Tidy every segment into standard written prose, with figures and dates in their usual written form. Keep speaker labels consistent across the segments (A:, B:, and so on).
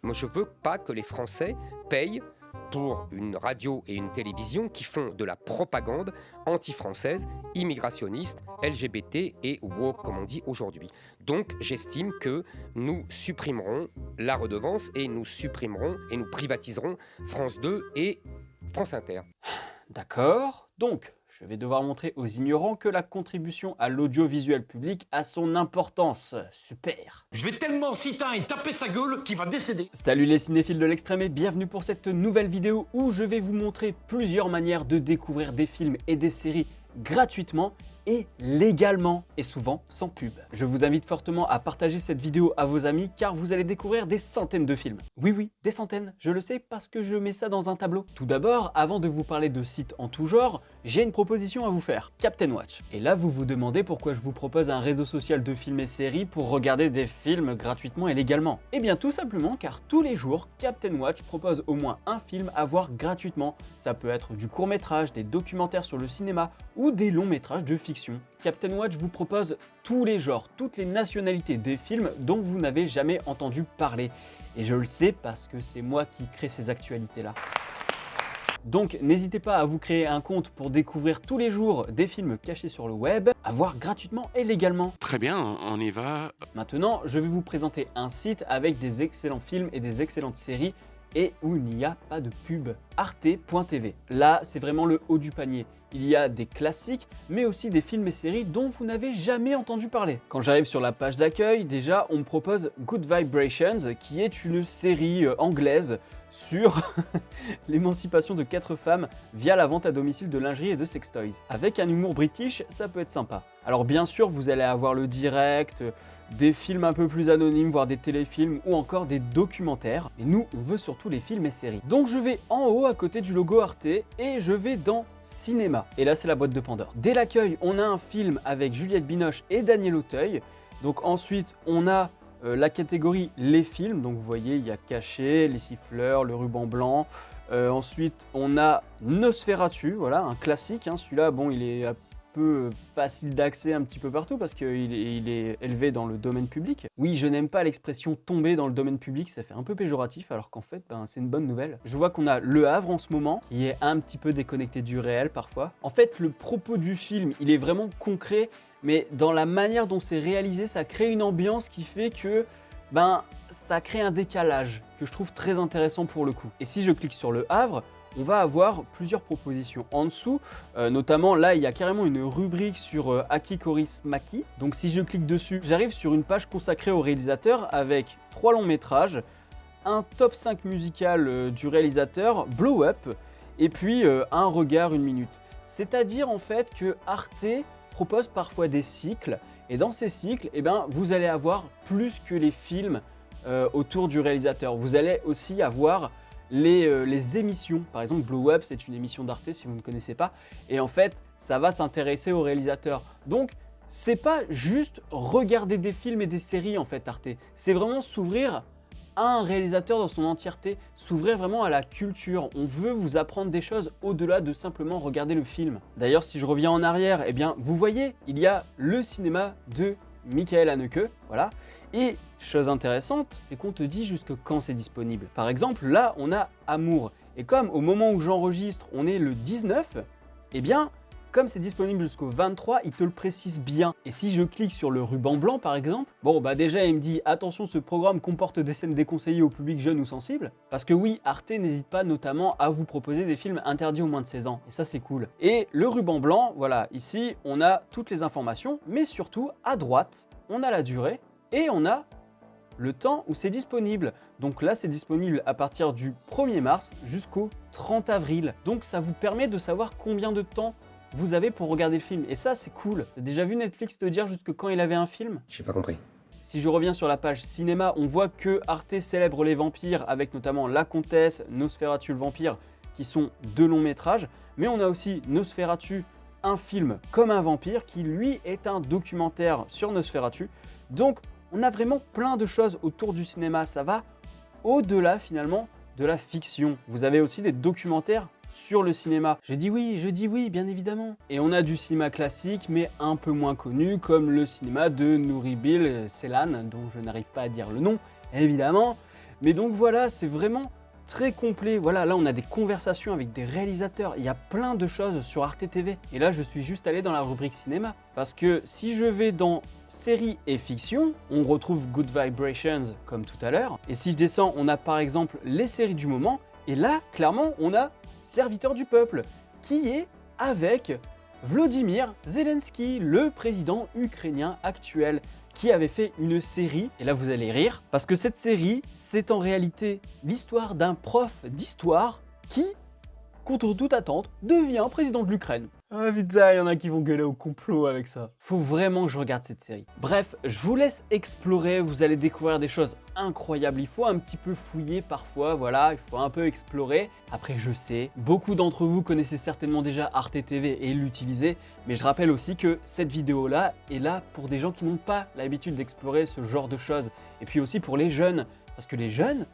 A: Moi, je veux pas que les Français payent pour une radio et une télévision qui font de la propagande anti-française, immigrationniste, LGBT et woke, comme on dit aujourd'hui. Donc, j'estime que nous supprimerons la redevance et nous supprimerons et nous privatiserons France 2 et France Inter.
B: D'accord, donc je vais devoir montrer aux ignorants que la contribution à l'audiovisuel public a son importance. Super.
C: Je vais tellement citer un et taper sa gueule qu'il va décéder.
B: Salut les cinéphiles de l'extrême et bienvenue pour cette nouvelle vidéo où je vais vous montrer plusieurs manières de découvrir des films et des séries gratuitement et légalement et souvent sans pub. Je vous invite fortement à partager cette vidéo à vos amis car vous allez découvrir des centaines de films. Oui, des centaines, je le sais parce que je mets ça dans un tableau. Tout d'abord, avant de vous parler de sites en tout genre, j'ai une proposition à vous faire, Captain Watch. Et là vous vous demandez pourquoi je vous propose un réseau social de films et séries pour regarder des films gratuitement et légalement. Eh bien tout simplement car tous les jours, Captain Watch propose au moins un film à voir gratuitement. Ça peut être du court-métrage, des documentaires sur le cinéma ou des longs métrages de fiction. Captain Watch vous propose tous les genres, toutes les nationalités des films dont vous n'avez jamais entendu parler. Et je le sais parce que c'est moi qui crée ces actualités-là. Donc n'hésitez pas à vous créer un compte pour découvrir tous les jours des films cachés sur le web, à voir gratuitement et légalement.
D: Très bien, on y va.
B: Maintenant, je vais vous présenter un site avec des excellents films et des excellentes séries et où il n'y a pas de pub, arte.tv. Là, c'est vraiment le haut du panier. Il y a des classiques, mais aussi des films et séries dont vous n'avez jamais entendu parler. Quand j'arrive sur la page d'accueil, déjà, on me propose Good Vibrations, qui est une série anglaise sur l'émancipation de 4 femmes via la vente à domicile de lingerie et de sextoys. Avec un humour british, ça peut être sympa. Alors bien sûr, vous allez avoir le direct, des films un peu plus anonymes, voire des téléfilms ou encore des documentaires. Mais nous, on veut surtout les films et séries. Donc je vais en haut à côté du logo Arte et je vais dans Cinéma. Et là, c'est la boîte de Pandore. Dès l'accueil, on a un film avec Juliette Binoche et Daniel Auteuil. Donc ensuite, on a la catégorie les films. Donc vous voyez, il y a Caché, Les Siffleurs, Le Ruban Blanc. Ensuite, on a Nosferatu, voilà, un classique. Celui-là, bon, il est peu facile d'accès un petit peu partout parce qu'il est élevé dans le domaine public. Oui, je n'aime pas l'expression tomber dans le domaine public, ça fait un peu péjoratif alors qu'en fait c'est une bonne nouvelle. Je vois qu'on a Le Havre en ce moment qui est un petit peu déconnecté du réel parfois. En fait, le propos du film, il est vraiment concret, mais dans la manière dont c'est réalisé, ça crée une ambiance qui fait que ça crée un décalage que je trouve très intéressant pour le coup. Et si je clique sur Le Havre, on va avoir plusieurs propositions en dessous, notamment là il y a carrément une rubrique sur Aki Kaurismäki. Donc si je clique dessus, j'arrive sur une page consacrée au réalisateur avec 3 longs métrages, un top 5 musical du réalisateur, Blow Up, et puis un regard 1 minute. C'est-à-dire en fait que Arte propose parfois des cycles, et dans ces cycles, vous allez avoir plus que les films autour du réalisateur. Vous allez aussi avoir les émissions. Par exemple, Blow Up, c'est une émission d'Arte si vous ne connaissez pas. Et en fait, ça va s'intéresser au réalisateur. Donc, c'est pas juste regarder des films et des séries en fait, Arte. C'est vraiment s'ouvrir à un réalisateur dans son entièreté, s'ouvrir vraiment à la culture. On veut vous apprendre des choses au-delà de simplement regarder le film. D'ailleurs, si je reviens en arrière, vous voyez, il y a le cinéma de Michael Haneke, voilà. Et chose intéressante, c'est qu'on te dit jusque quand c'est disponible. Par exemple, là, on a Amour. Et comme au moment où j'enregistre, on est le 19, comme c'est disponible jusqu'au 23, il te le précise bien. Et si je clique sur le ruban blanc, par exemple, déjà, il me dit « Attention, ce programme comporte des scènes déconseillées au public jeune ou sensible ». Parce que oui, Arte n'hésite pas notamment à vous proposer des films interdits aux moins de 16 ans. Et ça, c'est cool. Et le ruban blanc, voilà, ici, on a toutes les informations, mais surtout, à droite, on a la durée et on a le temps où c'est disponible. Donc là, c'est disponible à partir du 1er mars jusqu'au 30 avril. Donc ça vous permet de savoir combien de temps vous avez pour regarder le film. Et ça, c'est cool. T'as déjà vu Netflix te dire jusque quand il avait un film?
A: J'ai pas compris.
B: Si je reviens sur la page cinéma, on voit que Arte célèbre les vampires avec notamment La Comtesse, Nosferatu le vampire, qui sont 2 longs métrages. Mais on a aussi Nosferatu, un film comme un vampire, qui lui est un documentaire sur Nosferatu. Donc, on a vraiment plein de choses autour du cinéma. Ça va au-delà finalement de la fiction. Vous avez aussi des documentaires sur le cinéma. Je dis oui, bien évidemment. Et on a du cinéma classique, mais un peu moins connu, comme le cinéma de Nuri Bilge Ceylan, dont je n'arrive pas à dire le nom, évidemment. Mais donc voilà, c'est vraiment très complet. Voilà, là on a des conversations avec des réalisateurs, il y a plein de choses sur Arte TV. Et là je suis juste allé dans la rubrique cinéma, parce que si je vais dans séries et fiction, on retrouve Good Vibrations comme tout à l'heure. Et si je descends, on a par exemple les séries du moment. Et là, clairement, on a Serviteur du peuple, qui est avec Volodymyr Zelensky, le président ukrainien actuel, qui avait fait une série, et là vous allez rire, parce que cette série, c'est en réalité l'histoire d'un prof d'histoire qui, contre toute attente, devient président de l'Ukraine. Ah putain, il y en a qui vont gueuler au complot avec ça. Faut vraiment que je regarde cette série. Bref, je vous laisse explorer, vous allez découvrir des choses incroyables. Il faut un petit peu fouiller parfois, voilà, il faut un peu explorer. Après, je sais, beaucoup d'entre vous connaissez certainement déjà Arte TV et l'utilisez, mais je rappelle aussi que cette vidéo-là est là pour des gens qui n'ont pas l'habitude d'explorer ce genre de choses. Et puis aussi pour les jeunes, parce que les jeunes,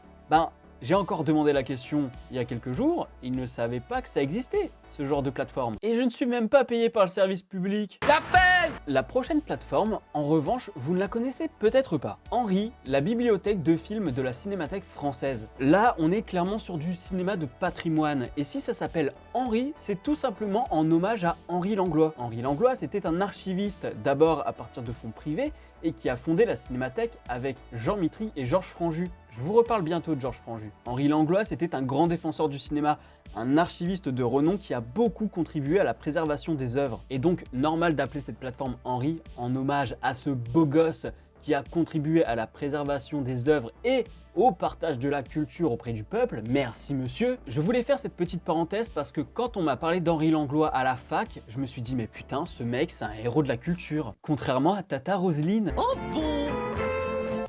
B: j'ai encore demandé la question il y a quelques jours, ils ne savaient pas que ça existait, ce genre de plateforme. Et je ne suis même pas payé par le service public. La paye! La prochaine plateforme, en revanche, vous ne la connaissez peut-être pas. Henri, la bibliothèque de films de la Cinémathèque française. Là, on est clairement sur du cinéma de patrimoine. Et si ça s'appelle Henri, c'est tout simplement en hommage à Henri Langlois. Henri Langlois, c'était un archiviste, d'abord à partir de fonds privés, et qui a fondé la Cinémathèque avec Jean Mitry et Georges Franju. Je vous reparle bientôt de Georges Franju. Henri Langlois, c'était un grand défenseur du cinéma, un archiviste de renom qui a beaucoup contribué à la préservation des œuvres. Et donc, normal d'appeler cette plateforme Henri en hommage à ce beau gosse qui a contribué à la préservation des œuvres et au partage de la culture auprès du peuple. Merci monsieur. Je voulais faire cette petite parenthèse parce que quand on m'a parlé d'Henri Langlois à la fac, je me suis dit mais putain, ce mec c'est un héros de la culture. Contrairement à Tata Roselyne. Oh bon!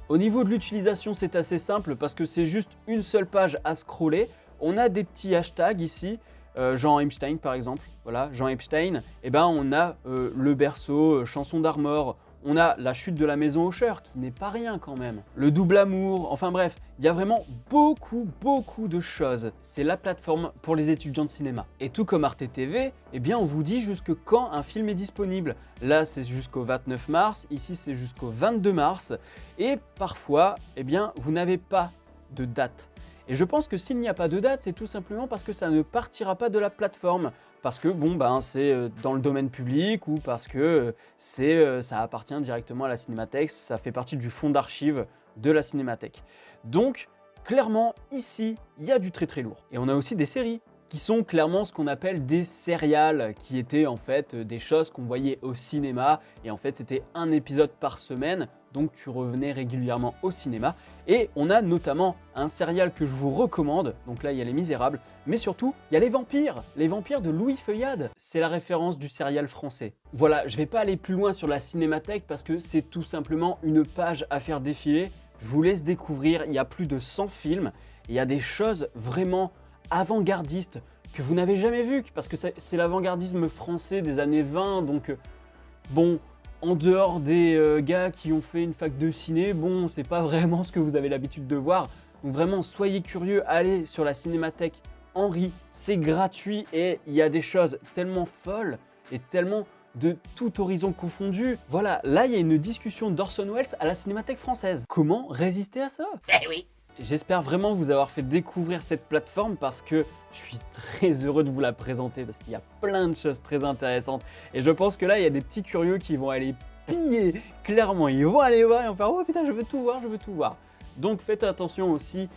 B: Au niveau de l'utilisation, c'est assez simple parce que c'est juste une seule page à scroller. On a des petits hashtags ici. Jean Epstein par exemple, voilà, Jean Epstein, et on a le berceau, chanson d'Armor, on a la chute de la maison Usher, qui n'est pas rien quand même, le double amour, enfin bref, il y a vraiment beaucoup de choses. C'est la plateforme pour les étudiants de cinéma. Et tout comme Arte TV, on vous dit jusque quand un film est disponible. Là c'est jusqu'au 29 mars, ici c'est jusqu'au 22 mars, et parfois, vous n'avez pas de date. Et je pense que s'il n'y a pas de date, c'est tout simplement parce que ça ne partira pas de la plateforme. Parce que c'est dans le domaine public ou parce que ça appartient directement à la Cinémathèque, ça fait partie du fonds d'archives de la Cinémathèque. Donc, clairement, ici, il y a du très lourd. Et on a aussi des séries qui sont clairement ce qu'on appelle des sérials, qui étaient en fait des choses qu'on voyait au cinéma. Et en fait, c'était un épisode par semaine, donc tu revenais régulièrement au cinéma. Et on a notamment un serial que je vous recommande, donc là il y a Les Misérables, mais surtout il y a Les Vampires de Louis Feuillade. C'est la référence du serial français. Voilà, je vais pas aller plus loin sur la Cinémathèque parce que c'est tout simplement une page à faire défiler. Je vous laisse découvrir, il y a plus de 100 films, il y a des choses vraiment avant-gardistes que vous n'avez jamais vues, parce que c'est l'avant-gardisme français des années 20, donc en dehors des gars qui ont fait une fac de ciné, c'est pas vraiment ce que vous avez l'habitude de voir. Donc vraiment, soyez curieux, allez sur la Cinémathèque Henri, c'est gratuit et il y a des choses tellement folles et tellement de tout horizon confondu. Voilà, là il y a une discussion d'Orson Welles à la Cinémathèque française. Comment résister à ça?
C: Eh oui.
B: J'espère vraiment vous avoir fait découvrir cette plateforme parce que je suis très heureux de vous la présenter parce qu'il y a plein de choses très intéressantes. Et je pense que là, il y a des petits curieux qui vont aller piller, clairement. Ils vont aller voir et vont faire « Oh putain, je veux tout voir, je veux tout voir ». Donc faites attention aussi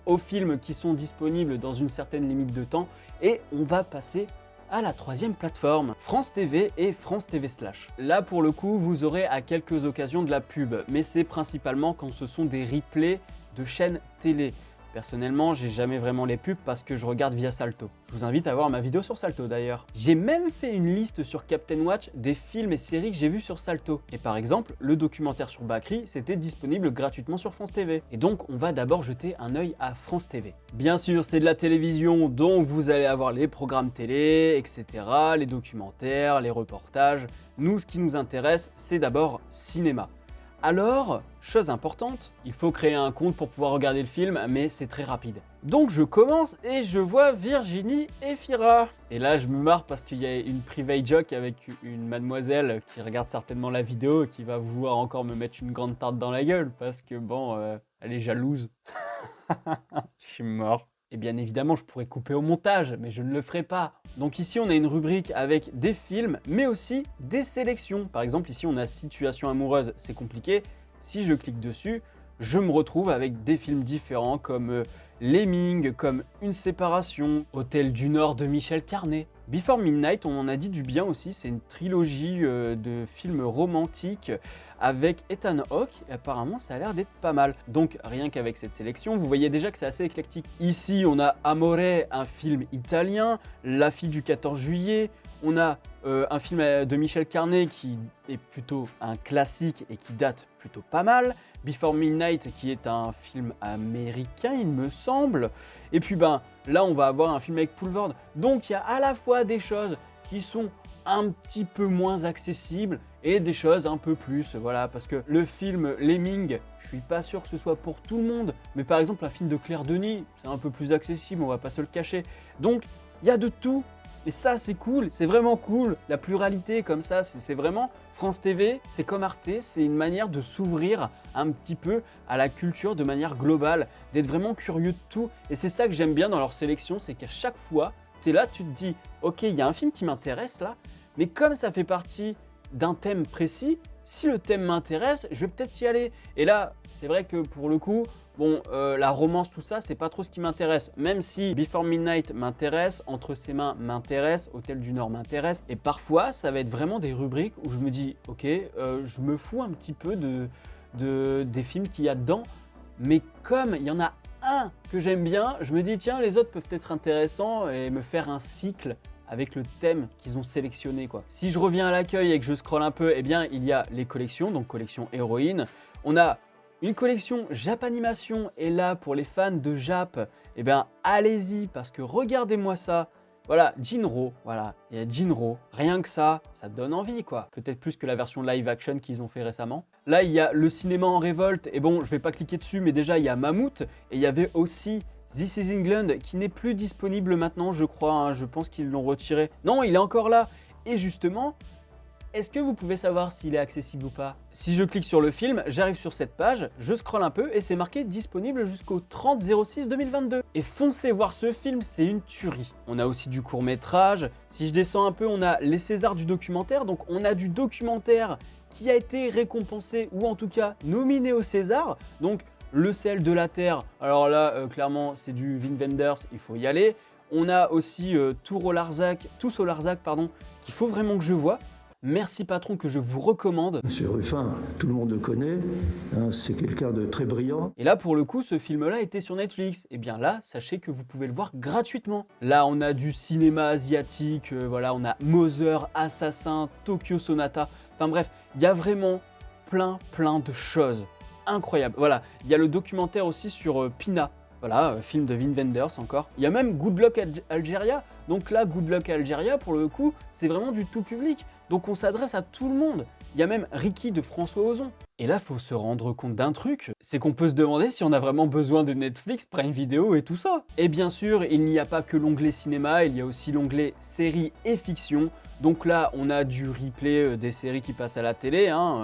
B: aux films qui sont disponibles dans une certaine limite de temps. Et on va passer à la troisième plateforme, France TV et France TV Slash. Là pour le coup, vous aurez à quelques occasions de la pub, mais c'est principalement quand ce sont des replays de chaînes télé. Personnellement, j'ai jamais vraiment les pubs parce que je regarde via Salto. Je vous invite à voir ma vidéo sur Salto d'ailleurs. J'ai même fait une liste sur Captain Watch des films et séries que j'ai vus sur Salto. Et par exemple, le documentaire sur Bakri, c'était disponible gratuitement sur France TV. Et donc, on va d'abord jeter un œil à France TV. Bien sûr, c'est de la télévision, donc vous allez avoir les programmes télé, etc., les documentaires, les reportages. Nous, ce qui nous intéresse, c'est d'abord cinéma. Alors, chose importante, il faut créer un compte pour pouvoir regarder le film, mais c'est très rapide. Donc je commence et je vois Virginie Efira. Et là je me marre parce qu'il y a une private joke avec une mademoiselle qui regarde certainement la vidéo et qui va vouloir encore me mettre une grande tarte dans la gueule parce que Elle est jalouse. Je suis mort. Et bien évidemment, je pourrais couper au montage, mais je ne le ferai pas. Donc ici, on a une rubrique avec des films, mais aussi des sélections. Par exemple, ici, on a Situation amoureuse, c'est compliqué. Si je clique dessus, je me retrouve avec des films différents comme Lemming, comme Une séparation, Hôtel du Nord de Michel Carnet. Before Midnight, on en a dit du bien aussi, c'est une trilogie de films romantiques avec Ethan Hawke, et apparemment ça a l'air d'être pas mal. Donc rien qu'avec cette sélection, vous voyez déjà que c'est assez éclectique. Ici on a Amore, un film italien, La fille du 14 juillet, on a un film de Michel Carnet qui est plutôt un classique et qui date plutôt pas mal. Before Midnight qui est un film américain il me semble. Et puis ben là on va avoir un film avec Poulvord. Donc il y a à la fois des choses qui sont un petit peu moins accessibles et des choses un peu plus, voilà, parce que le film Lemming, je suis pas sûr que ce soit pour tout le monde, mais par exemple un film de Claire Denis, c'est un peu plus accessible, on va pas se le cacher. Donc il y a de tout. Et ça c'est cool, c'est vraiment cool, la pluralité comme ça, c'est vraiment France TV, c'est comme Arte, c'est une manière de s'ouvrir un petit peu à la culture de manière globale, d'être vraiment curieux de tout. Et c'est ça que j'aime bien dans leur sélection, c'est qu'à chaque fois, tu es là, tu te dis, ok, il y a un film qui m'intéresse là, mais comme ça fait partie d'un thème précis, si le thème m'intéresse, je vais peut-être y aller. Et là, c'est vrai que pour le coup, bon, la romance, tout ça, c'est pas trop ce qui m'intéresse. Même si Before Midnight m'intéresse, Entre ses mains m'intéresse, Hôtel du Nord m'intéresse. Et parfois, ça va être vraiment des rubriques où je me dis, ok, je me fous un petit peu des films qu'il y a dedans. Mais comme il y en a un que j'aime bien, je me dis, tiens, les autres peuvent être intéressants et me faire un cycle avec le thème qu'ils ont sélectionné, quoi. Si je reviens à l'accueil et que je scrolle un peu, eh bien, il y a les collections, donc collection héroïne. On a une collection Japanimation, et là, pour les fans de Jap, eh bien, allez-y, parce que regardez-moi ça. Voilà, Jinro, voilà, il y a Jinro. Rien que ça donne envie, quoi. Peut-être plus que la version live action qu'ils ont fait récemment. Là, il y a le cinéma en révolte, et bon, je vais pas cliquer dessus, mais déjà, il y a Mammouth, et il y avait aussi This is England qui n'est plus disponible maintenant, je crois, hein, je pense qu'ils l'ont retiré. Non, il est encore là. Et justement, est-ce que vous pouvez savoir s'il est accessible ou pas? Si je clique sur le film, j'arrive sur cette page, je scrolle un peu et c'est marqué disponible jusqu'au 30/06/2022. Et foncez voir ce film, c'est une tuerie. On a aussi du court-métrage. Si je descends un peu, on a les Césars du documentaire. Donc on a du documentaire qui a été récompensé ou en tout cas nominé au César. Donc le sel de la terre, alors là, clairement, c'est du Wim Wenders, il faut y aller. On a aussi Tous au Larzac, qu'il faut vraiment que je voie. Merci patron, que je vous recommande.
D: Monsieur Ruffin, tout le monde le connaît, hein, c'est quelqu'un de très brillant.
B: Et là, pour le coup, ce film-là était sur Netflix. Et bien là, sachez que vous pouvez le voir gratuitement. Là, on a du cinéma asiatique, voilà, on a Mother, Assassin, Tokyo Sonata. Enfin bref, il y a vraiment plein de choses. Incroyable. Voilà, il y a le documentaire aussi sur Pina. Voilà, film de Wim Wenders encore. Il y a même Good Luck Algeria. Donc là, Good Luck Algeria, pour le coup, c'est vraiment du tout public. Donc on s'adresse à tout le monde. Il y a même Ricky de François Ozon. Et là, il faut se rendre compte d'un truc, c'est qu'on peut se demander si on a vraiment besoin de Netflix, Prime Video et tout ça. Et bien sûr, il n'y a pas que l'onglet cinéma, il y a aussi l'onglet séries et fiction. Donc là, on a du replay des séries qui passent à la télé, hein.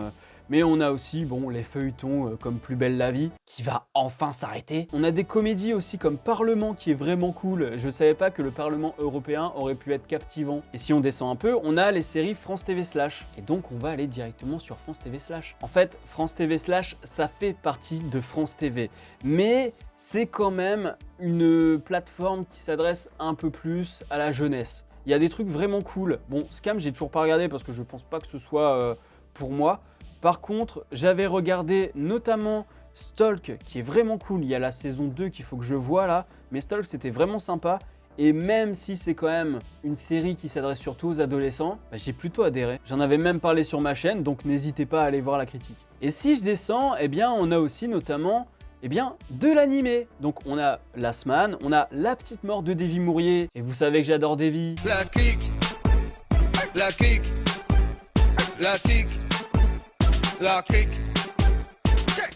B: Mais on a aussi bon, les feuilletons comme Plus belle la vie, qui va enfin s'arrêter. On a des comédies aussi comme Parlement, qui est vraiment cool. Je ne savais pas que le Parlement européen aurait pu être captivant. Et si on descend un peu, on a les séries France TV Slash. Et donc on va aller directement sur France TV Slash. En fait, France TV Slash, ça fait partie de France TV. Mais c'est quand même une plateforme qui s'adresse un peu plus à la jeunesse. Il y a des trucs vraiment cool. Bon, Scam, j'ai toujours pas regardé parce que je pense pas que ce soit pour moi. Par contre, j'avais regardé notamment Stalk, qui est vraiment cool. Il y a la saison 2 qu'il faut que je voie là. Mais Stalk, c'était vraiment sympa. Et même si c'est quand même une série qui s'adresse surtout aux adolescents, bah, j'ai plutôt adhéré. J'en avais même parlé sur ma chaîne, donc n'hésitez pas à aller voir la critique. Et si je descends, eh bien, on a aussi notamment de l'animé. Donc on a Last Man, on a La petite mort de Davy Mourier. Et vous savez que j'adore Davy.
E: La kick, la kick, la kick. La kick.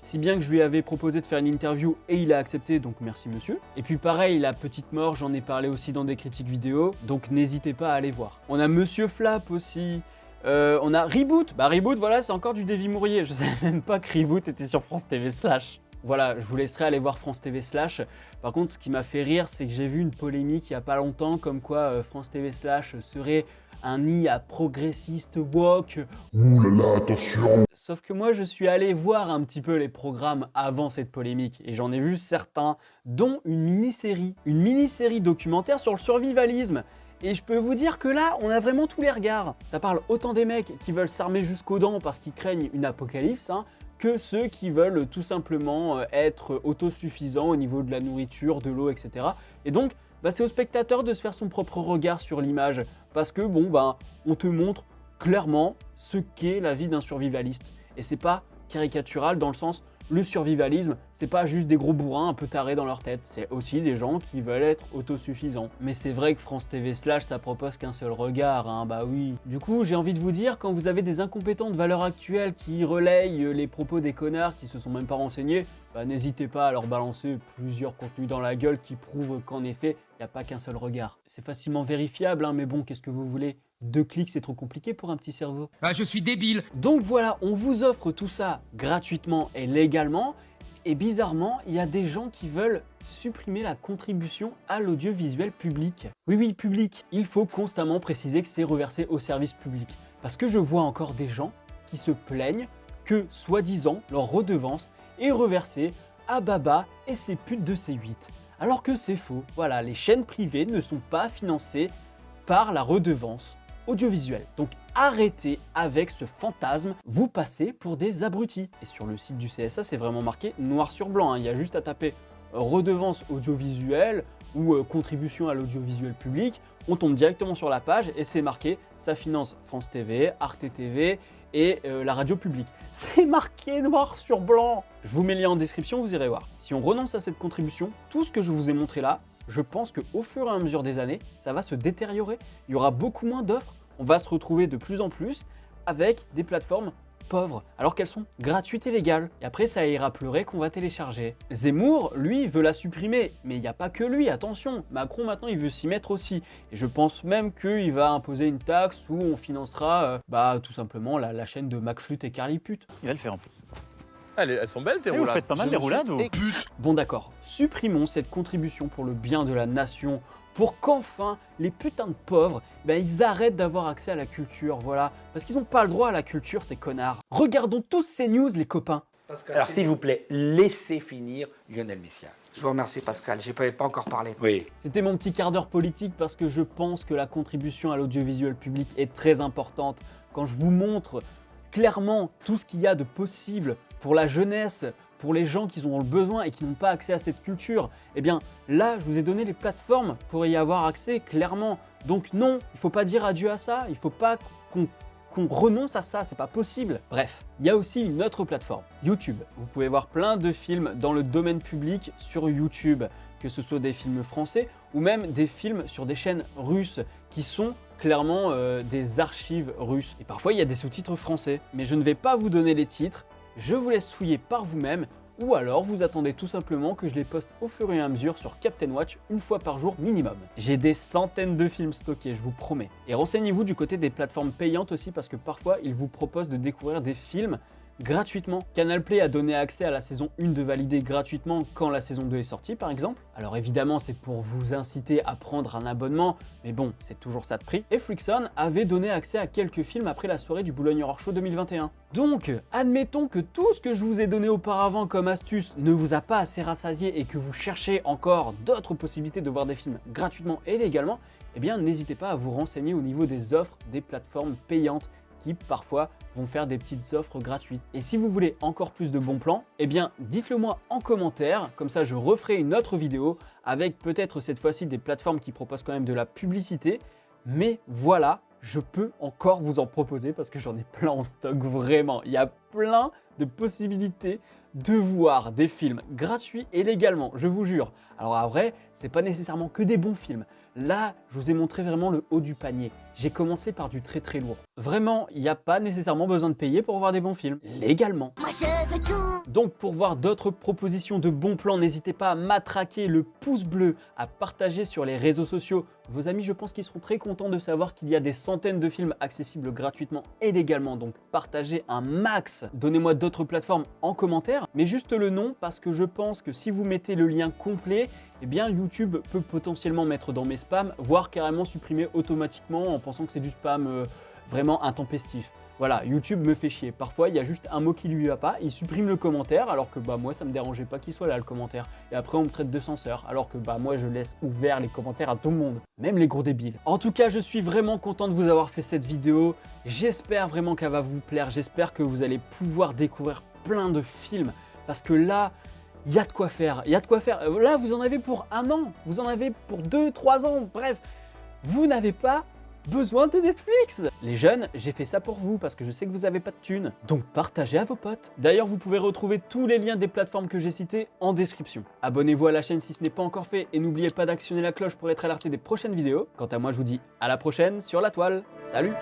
B: Si bien que je lui avais proposé de faire une interview et il a accepté, donc merci monsieur. Et puis pareil, La petite mort, j'en ai parlé aussi dans des critiques vidéo, donc n'hésitez pas à aller voir. On a Monsieur Flap aussi, on a Reboot. Bah Reboot, voilà, c'est encore du Davy Mourier. Je savais même pas que Reboot était sur France TV Slash. Voilà, je vous laisserai aller voir France TV Slash. Par contre, ce qui m'a fait rire, c'est que j'ai vu une polémique il n'y a pas longtemps, comme quoi France TV Slash serait un IA progressiste woke.
F: Ouh là là, attention.
B: Sauf que moi, je suis allé voir un petit peu les programmes avant cette polémique, et j'en ai vu certains, dont une mini-série documentaire sur le survivalisme. Et je peux vous dire que là, on a vraiment tous les regards. Ça parle autant des mecs qui veulent s'armer jusqu'aux dents parce qu'ils craignent une apocalypse, que ceux qui veulent tout simplement être autosuffisants au niveau de la nourriture, de l'eau, etc. Et donc, c'est au spectateur de se faire son propre regard sur l'image, parce que on te montre clairement ce qu'est la vie d'un survivaliste. Et c'est pas caricatural dans le sens, le survivalisme, c'est pas juste des gros bourrins un peu tarés dans leur tête, c'est aussi des gens qui veulent être autosuffisants. Mais c'est vrai que France TV Slash, ça propose qu'un seul regard, bah oui. Du coup, j'ai envie de vous dire, quand vous avez des incompétents de valeur actuelle qui relayent les propos des connards qui se sont même pas renseignés, n'hésitez pas à leur balancer plusieurs contenus dans la gueule qui prouvent qu'en effet, il n'y a pas qu'un seul regard. C'est facilement vérifiable, mais bon, qu'est-ce que vous voulez ? 2 clics, c'est trop compliqué pour un petit cerveau.
A: Ah, je suis débile.
B: Donc voilà, on vous offre tout ça gratuitement et légalement. Et bizarrement, il y a des gens qui veulent supprimer la contribution à l'audiovisuel public. Oui, public. Il faut constamment préciser que c'est reversé au service public. Parce que je vois encore des gens qui se plaignent que, soi-disant, leur redevance est reversée à Baba et ses putes de C8. Alors que c'est faux. Voilà, les chaînes privées ne sont pas financées par la redevance audiovisuelle. Donc arrêtez avec ce fantasme, vous passez pour des abrutis. Et sur le site du CSA, c'est vraiment marqué noir sur blanc, il y a juste à taper redevance audiovisuelle ou contribution à l'audiovisuel public, on tombe directement sur la page et c'est marqué ça finance France TV, Arte TV et la radio publique. C'est marqué noir sur blanc. Je vous mets le lien en description, vous irez voir. Si on renonce à cette contribution, tout ce que je vous ai montré là, je pense qu'au fur et à mesure des années, ça va se détériorer. Il y aura beaucoup moins d'offres. On va se retrouver de plus en plus avec des plateformes pauvres, alors qu'elles sont gratuites et légales. Et après, ça ira pleurer qu'on va télécharger. Zemmour, lui, veut la supprimer. Mais il n'y a pas que lui, attention. Macron, maintenant, il veut s'y mettre aussi. Et je pense même qu'il va imposer une taxe où on financera tout simplement la chaîne de McFlute et Carly Pute.
G: Il va le faire en plus.
E: Elles sont belles tes
G: Vous
E: roulades.
G: faites pas mal des roulades, vous.
B: Bon d'accord, supprimons cette contribution pour le bien de la nation, pour qu'enfin les putains de pauvres, ils arrêtent d'avoir accès à la culture, voilà. Parce qu'ils n'ont pas le droit à la culture, ces connards. Regardons tous ces news, les copains.
H: Pascal, alors s'il vous plaît, laissez finir Lionel Messia. Je vous remercie Pascal, j'ai pas encore parlé.
E: Oui.
B: C'était mon petit quart d'heure politique parce que je pense que la contribution à l'audiovisuel public est très importante. Quand je vous montre clairement tout ce qu'il y a de possible pour la jeunesse, pour les gens qui ont le besoin et qui n'ont pas accès à cette culture, là, je vous ai donné les plateformes pour y avoir accès clairement. Donc non, il ne faut pas dire adieu à ça, il ne faut pas qu'on renonce à ça, c'est pas possible. Bref, il y a aussi une autre plateforme, YouTube. Vous pouvez voir plein de films dans le domaine public sur YouTube, que ce soit des films français ou même des films sur des chaînes russes qui sont clairement des archives russes. Et parfois, il y a des sous-titres français. Mais je ne vais pas vous donner les titres, je vous laisse fouiller par vous-même ou alors vous attendez tout simplement que je les poste au fur et à mesure sur Captain Watch une fois par jour minimum. J'ai des centaines de films stockés, je vous promets. Et renseignez-vous du côté des plateformes payantes aussi parce que parfois ils vous proposent de découvrir des films gratuitement. Canal Play a donné accès à la saison 1 de valider gratuitement quand la saison 2 est sortie par exemple. Alors évidemment c'est pour vous inciter à prendre un abonnement, mais bon c'est toujours ça de prix. Et Flixon avait donné accès à quelques films après la soirée du Boulogne Horror Show 2021. Donc admettons que tout ce que je vous ai donné auparavant comme astuce ne vous a pas assez rassasié et que vous cherchez encore d'autres possibilités de voir des films gratuitement et légalement, n'hésitez pas à vous renseigner au niveau des offres des plateformes payantes qui parfois vont faire des petites offres gratuites. Et si vous voulez encore plus de bons plans, dites-le moi en commentaire, comme ça je referai une autre vidéo avec peut-être cette fois-ci des plateformes qui proposent quand même de la publicité, mais voilà, je peux encore vous en proposer parce que j'en ai plein en stock, vraiment. Il y a plein de possibilités de voir des films gratuits et légalement, je vous jure. Alors en vrai, c'est pas nécessairement que des bons films. Là, je vous ai montré vraiment le haut du panier. J'ai commencé par du très très lourd. Vraiment, il n'y a pas nécessairement besoin de payer pour voir des bons films, légalement.
I: Moi je veux tout.
B: Donc pour voir d'autres propositions de bons plans, n'hésitez pas à matraquer le pouce bleu, à partager sur les réseaux sociaux. Vos amis, je pense qu'ils seront très contents de savoir qu'il y a des centaines de films accessibles gratuitement et légalement. Donc partagez un max. Donnez-moi d'autres plateformes en commentaire. mais juste le nom parce que je pense que si vous mettez le lien complet, eh bien YouTube peut potentiellement mettre dans mes spams, voire carrément supprimer automatiquement en pensant que c'est du spam vraiment intempestif. Voilà, YouTube me fait chier. Parfois, il y a juste un mot qui lui va pas, il supprime le commentaire, alors que moi, ça me dérangeait pas qu'il soit là, le commentaire. Et après, on me traite de censeur, alors que moi, je laisse ouvert les commentaires à tout le monde, même les gros débiles. En tout cas, je suis vraiment content de vous avoir fait cette vidéo. J'espère vraiment qu'elle va vous plaire. J'espère que vous allez pouvoir découvrir plein de films, parce que là, il y a de quoi faire. Il y a de quoi faire. Là, vous en avez pour 1 an, vous en avez pour 2, 3 ans, bref. Vous n'avez pas besoin de Netflix. Les jeunes, j'ai fait ça pour vous parce que je sais que vous n'avez pas de thunes. Donc partagez à vos potes. D'ailleurs, vous pouvez retrouver tous les liens des plateformes que j'ai citées en description. Abonnez-vous à la chaîne si ce n'est pas encore fait et n'oubliez pas d'actionner la cloche pour être alerté des prochaines vidéos. Quant à moi, je vous dis à la prochaine sur la toile. Salut!